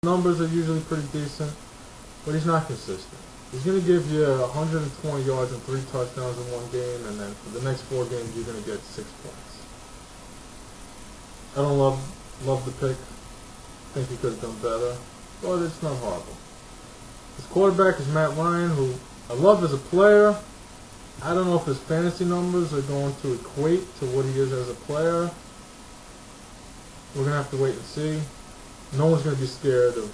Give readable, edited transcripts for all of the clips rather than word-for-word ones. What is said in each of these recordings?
numbers are usually pretty decent, but he's not consistent. He's going to give you 120 yards and 3 touchdowns in one game, and then for the next 4 games, you're going to get 6 points. I don't love the pick. I think he could have done better, but it's not horrible. His quarterback is Matt Ryan, who I love as a player. I don't know if his fantasy numbers are going to equate to what he is as a player. We're going to have to wait and see. No one's going to be scared of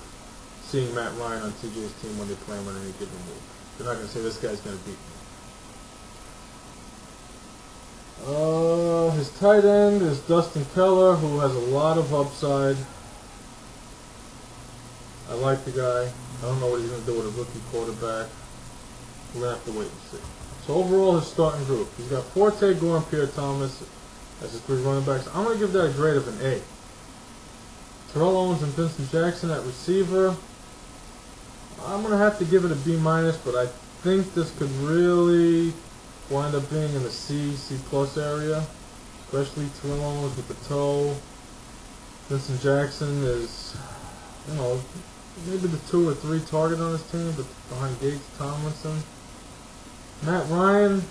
seeing Matt Ryan on TJ's team when they play him on any given week. They're not going to say this guy's going to beat me. His tight end is Dustin Keller, who has a lot of upside. I like the guy. I don't know what he's going to do with a rookie quarterback. We're going to have to wait and see. So overall, his starting group. He's got Forte, Gore, and Pierre Thomas as his 3 running backs. I'm going to give that a grade of an A. Terrell Owens and Vincent Jackson at receiver. I'm going to have to give it a B-, but I think this could really wind up being in the C++ area. Especially Terrell Owens with the toe. Vincent Jackson is, you know, maybe the 2 or 3 target on his team, but behind Gates, Tomlinson. Matt Ryan,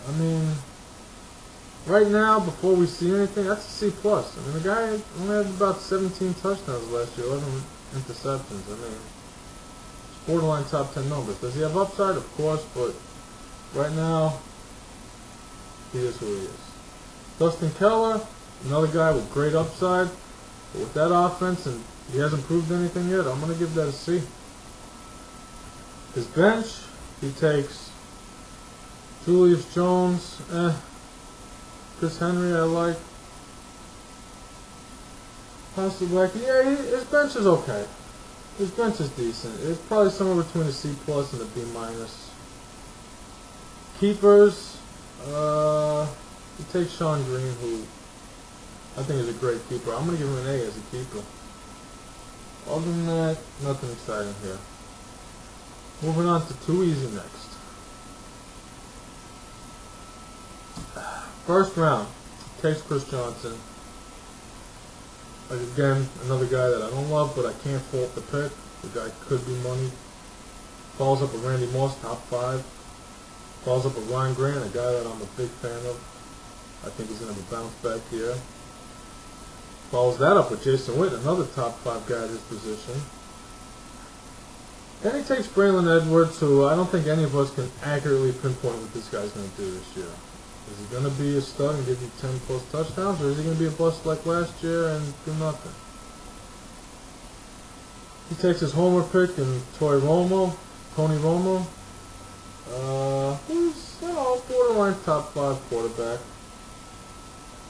I mean, right now, before we see anything, that's a C+. I mean, the guy only had about 17 touchdowns last year, 11 interceptions. I mean, it's borderline top 10 numbers. Does he have upside? Of course, but right now, he is who he is. Dustin Keller, another guy with great upside, but with that offense, and he hasn't proved anything yet, I'm going to give that a C. His bench, he takes Julius Jones, Chris Henry, I like. Possibly, yeah, his bench is okay. His bench is decent. It's probably somewhere between a C+ and a B-. Keepers, he takes Sean Green, who I think is a great keeper. I'm going to give him an A as a keeper. Other than that, nothing exciting here. Moving on to Too Easy next. First round, takes Chris Johnson. Like, again, another guy that I don't love, but I can't fault the pick. The guy could be money. Follows up with Randy Moss, top 5. Follows up with Ryan Grant, a guy that I'm a big fan of. I think he's going to have a bounce back here. Follows that up with Jason Witten, another top 5 guy at his position. Then he takes Braylon Edwards, who I don't think any of us can accurately pinpoint what this guy's going to do this year. Is he going to be a stud and give you 10+ touchdowns, or is he going to be a bust like last year and do nothing? He takes his homer pick in Tony Romo, who's, you know, borderline top 5 quarterback.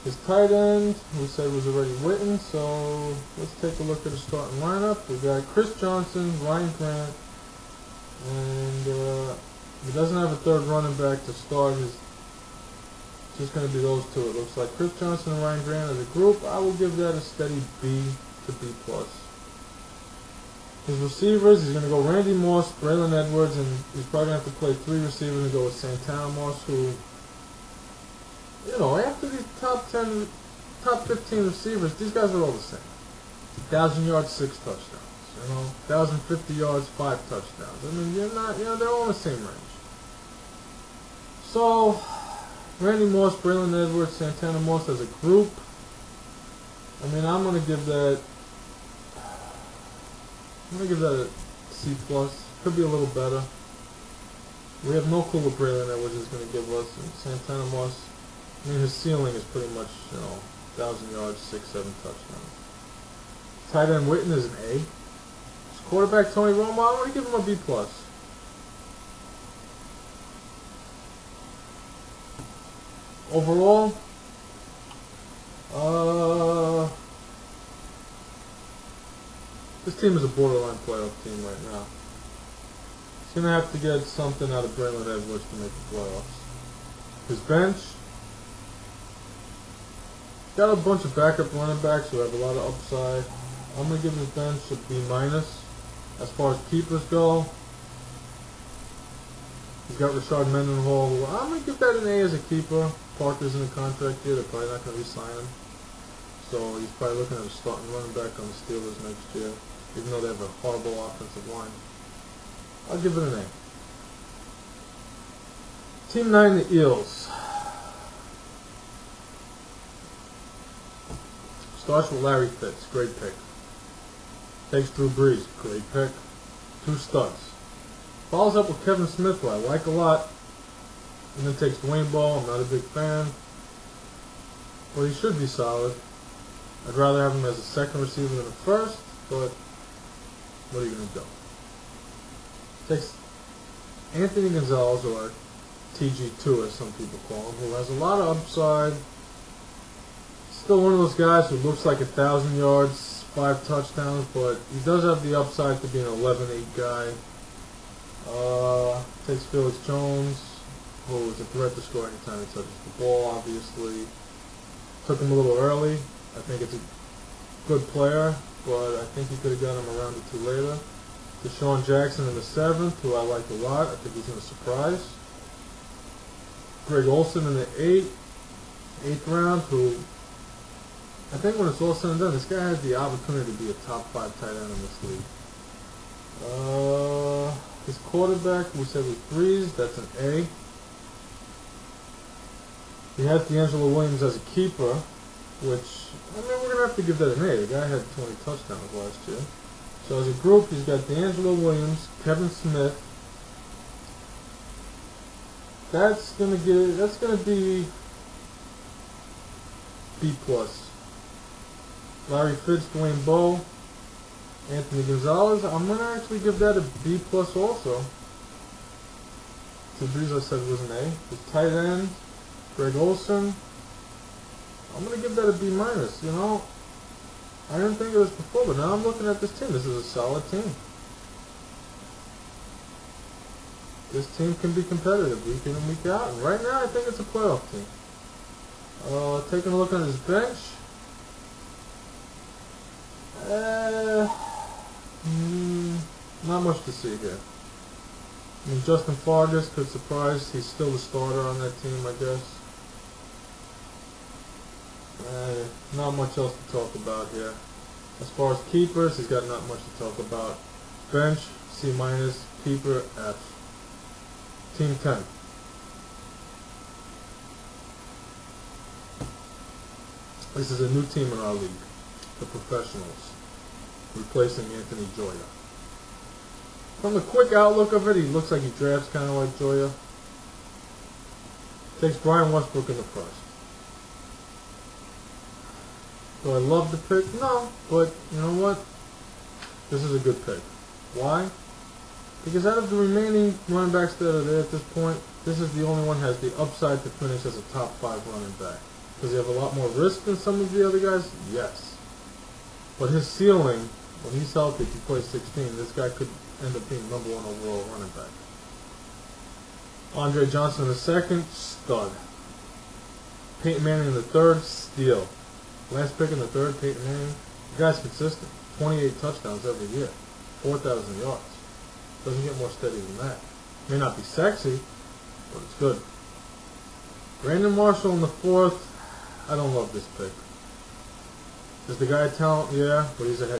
His tight end, we said was already Witten, so let's take a look at the starting lineup. We got Chris Johnson, Ryan Grant, and he doesn't have a 3rd running back to start. It's just going to be those 2. It looks like Chris Johnson and Ryan Grant as a group. I will give that a steady B to B+. His receivers, he's going to go Randy Moss, Braylon Edwards, and he's probably going to have to play 3 receivers and go with Santana Moss, who, you know, after these top 15 receivers, these guys are all the same. 1,000 yards, 6 touchdowns. You know, 1,050 yards, 5 touchdowns. I mean, you're not, you know, they're all in the same range. So, Randy Moss, Braylon Edwards, Santana Moss as a group. I mean, I'm going to give that a C+. Could be a little better. We have no clue what Braylon Edwards is going to give us. And Santana Moss, I mean, his ceiling is pretty much, you know, 1,000 yards, 6, 7 touchdowns. Tight end Witten is an A. His quarterback Tony Romo, I'm going to give him a B+. Overall, this team is a borderline playoff team right now. He's going to have to get something out of Braylon Edwards to make the playoffs. His bench, got a bunch of backup running backs who have a lot of upside. I'm going to give his bench a B-. As far as keepers go, he's got Rashard Mendenhall, who I'm going to give that an A as a keeper. Parker's in the contract here, they're probably not going to re-sign him. So he's probably looking at a starting running back on the Steelers next year. even though they have a horrible offensive line. I'll give it an A. Team 9, the Eels. Starts with Larry Fitz, great pick. Takes Drew Brees, great pick. 2 studs. Follows up with Kevin Smith, who I like a lot. And then takes Dwayne Ball, I'm not a big fan. But he should be solid. I'd rather have him as a second receiver than a first, but what are you going to do? Takes Anthony Gonzalez, or TG2 as some people call him, who has a lot of upside. Still one of those guys who looks like 1,000 yards, 5 touchdowns, but he does have the upside to be an 11-8 guy. Takes Felix Jones, who is a threat to score anytime he touches the ball, obviously. Took him a little early. I think it's a good player, but I think he could have gotten him a round or 2 later. Deshaun Jackson in the 7th, who I like a lot. I think he's going to surprise. Greg Olsen in the 8th round, who I think when it's all said and done, this guy has the opportunity to be a top 5 tight end in this league. His quarterback, we said was Brees, that's an A. He has D'Angelo Williams as a keeper, which, I mean, we're going to have to give that an A. The guy had 20 touchdowns last year. So as a group, he's got D'Angelo Williams, Kevin Smith. That's going to be B+. Larry Fitz, Dwayne Bowe, Anthony Gonzalez. I'm going to actually give that a B+ also. So Brees I said was an A. His tight end, Greg Olsen. I'm going to give that a B-. You know, I didn't think it was before, but now I'm looking at this team. This is a solid team. This team can be competitive week in and week out. And right now, I think it's a playoff team. Taking a look at his bench. Not much to see here. I mean, Justin Fargas could surprise. He's still the starter on that team, I guess. Not much else to talk about here. As far as keepers, he's got not much to talk about. Bench, C-, keeper, F. Team 10. This is a new team in our league, the Professionals, replacing Anthony Joya. From the quick outlook of it, he looks like he drafts kind of like Joya. Takes Brian Westbrook in the first. Do I love the pick? No, but you know what? This is a good pick. Why? Because out of the remaining running backs that are there at this point, this is the only one that has the upside to finish as a top 5 running back. Does he have a lot more risk than some of the other guys? Yes. But his ceiling, when he's healthy, if he plays 16, this guy could end up being #1 overall running back. Andre Johnson in the 2nd, stud. Peyton Manning in the 3rd, steal. Last pick in the 3rd, Peyton Manning. The guy's consistent. 28 touchdowns every year. 4,000 yards. Doesn't get more steady than that. May not be sexy, but it's good. Brandon Marshall in the 4th. I don't love this pick. Is the guy a talent? Yeah, but he's a head